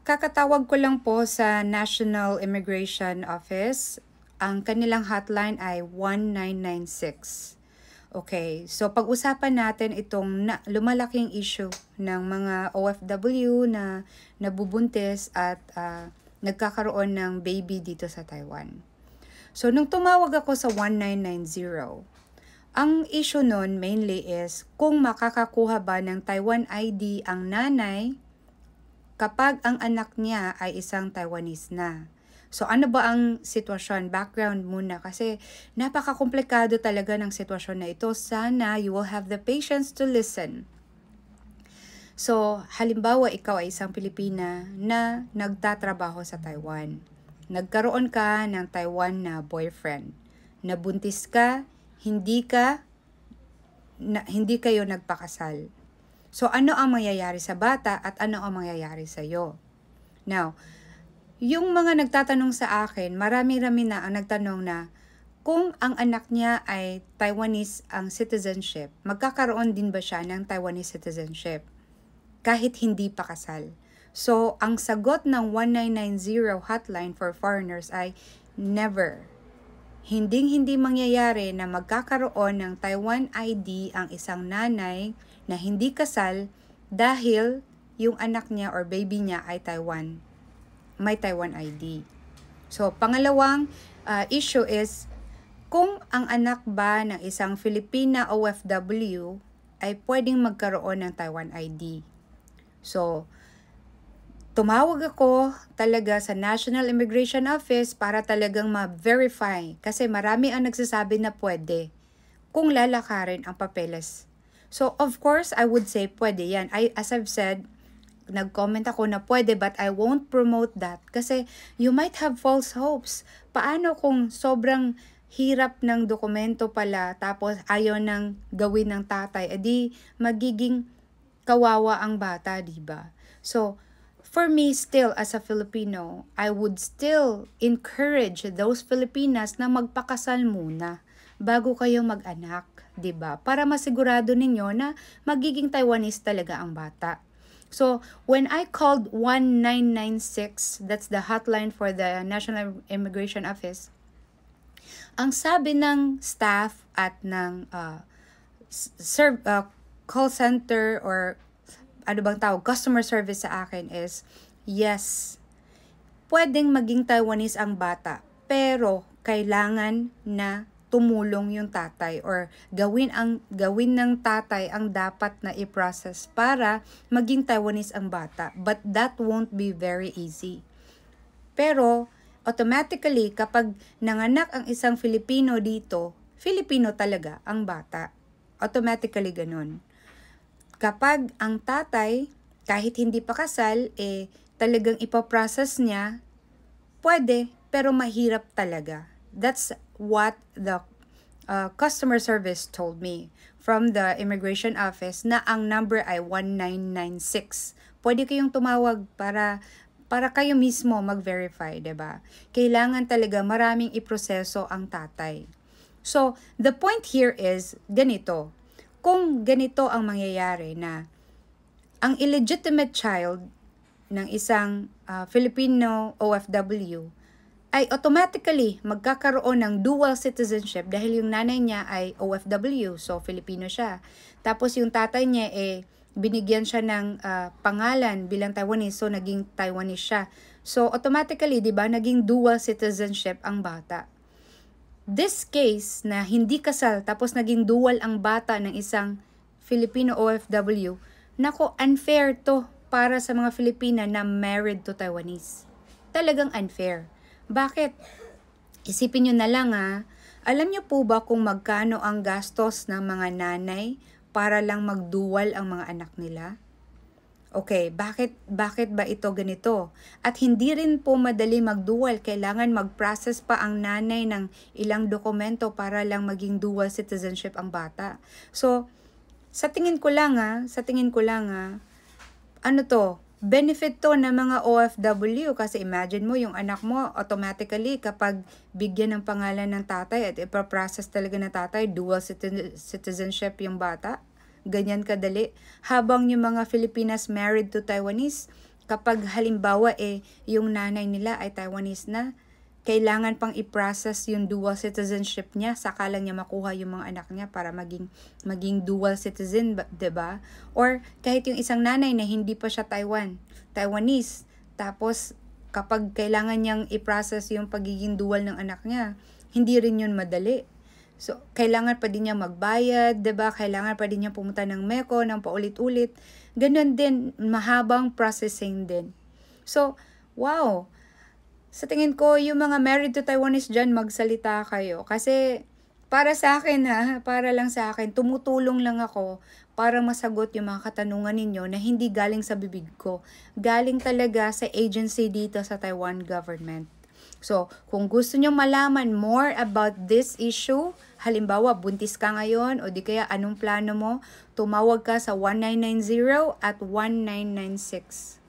Kakatawag ko lang po sa National Immigration Office. Ang kanilang hotline ay 1996. Okay, so pag-usapan natin itong lumalaking issue ng mga OFW na nabubuntis at nagkakaroon ng baby dito sa Taiwan. So nung tumawag ako sa 1990, ang issue nun mainly is kung makakakuha ba ng Taiwan ID ang nanay kapag ang anak niya ay isang Taiwanese na. So ano ba ang sitwasyon? Background muna kasi napaka-komplikado talaga ng sitwasyon na ito. Sana you will have the patience to listen. So halimbawa ikaw ay isang Pilipina na nagtatrabaho sa Taiwan. Nagkaroon ka ng Taiwan na boyfriend. Nabuntis ka, hindi kayo nagpakasal. So, ano ang mangyayari sa bata at ano ang mangyayari sa iyo? Now, yung mga nagtatanong sa akin, marami-rami na ang nagtanong na kung ang anak niya ay Taiwanese ang citizenship, magkakaroon din ba siya ng Taiwanese citizenship kahit hindi pa kasal? So, ang sagot ng 1990 hotline for foreigners ay never. Hindi mangyayari na magkakaroon ng Taiwan ID ang isang nanay na hindi kasal dahil yung anak niya or baby niya ay may Taiwan ID. So, pangalawang issue is kung ang anak ba ng isang Filipina OFW ay pwedeng magkaroon ng Taiwan ID. So, tumawag ako talaga sa National Immigration Office para talagang ma-verify kasi marami ang nagsasabi na pwede kung lalakarin ang papeles. So, of course, I would say pwede yan. As I've said, nag-comment ako na pwede but I won't promote that kasi you might have false hopes. Paano kung sobrang hirap ng dokumento pala tapos ayaw nang gawin ng tatay? Edi magiging kawawa ang bata, diba? So, for me still as a Filipino, I would still encourage those Filipinas na magpakasal muna bago kayo mag-anak, 'di ba? Para masigurado ninyo na magiging Taiwanese talaga ang bata. So, when I called 1996, that's the hotline for the National Immigration Office, ang sabi ng staff at ng call center or customer service sa akin is, yes, pwedeng maging Taiwanese ang bata, pero kailangan na tumulong yung tatay or gawin ng tatay ang dapat na i-process para maging Taiwanese ang bata. But that won't be very easy. Pero automatically kapag nanganak ang isang Filipino dito, Filipino talaga ang bata. Automatically ganun. Kapag ang tatay kahit hindi pa kasal talagang ipaprocess niya, pwede pero mahirap talaga. That's what the customer service told me from the immigration office na ang number ay 1996. Pwede kayong tumawag para kayo mismo mag-verify, 'di ba? Kailangan talaga maraming iproseso ang tatay. So, the point here is ganito. Kung ganito ang mangyayari na ang illegitimate child ng isang Filipino OFW ay automatically magkakaroon ng dual citizenship dahil yung nanay niya ay OFW, so Filipino siya. Tapos yung tatay niya binigyan siya ng pangalan bilang Taiwanese, so naging Taiwanese siya. So automatically, 'di ba, naging dual citizenship ang bata. This case na hindi kasal tapos naging dual ang bata ng isang Filipino OFW, nako, unfair to para sa mga Filipina na married to Taiwanese. Talagang unfair. Bakit? Isipin nyo na lang alam nyo po ba kung magkano ang gastos ng mga nanay para lang magdual ang mga anak nila? Okay, bakit ba ito ganito? At hindi rin po madali magdual. Kailangan mag-process pa ang nanay ng ilang dokumento para lang maging dual citizenship ang bata. So, sa tingin ko lang benefit to ng mga OFW kasi imagine mo yung anak mo automatically kapag bigyan ng pangalan ng tatay at ipaprocess talaga ng tatay, dual citizenship yung bata. Ganyan kadali. Habang yung mga Filipinas married to Taiwanese, kapag halimbawa yung nanay nila ay Taiwanese na, kailangan pang i-process yung dual citizenship niya, saka lang niya makuha yung mga anak niya para maging dual citizen, 'di ba? Or kahit yung isang nanay na hindi pa siya Taiwanese, tapos kapag kailangan niyang i-process yung pagiging dual ng anak niya, hindi rin yun madali. So, kailangan pa din niya magbayad, 'di ba? Kailangan pa din niya pumunta ng MECO ng paulit-ulit. Ganun din, mahabang processing din. So, wow. Sa tingin ko, yung mga married to Taiwanese dyan, magsalita kayo. Kasi, para sa akin para lang sa akin, tumutulong lang ako para masagot yung mga katanungan ninyo na hindi galing sa bibig ko. Galing talaga sa agency dito sa Taiwan government. So, kung gusto nyo malaman more about this issue, halimbawa, buntis ka ngayon o di kaya anong plano mo, tumawag ka sa 1990 at 1996.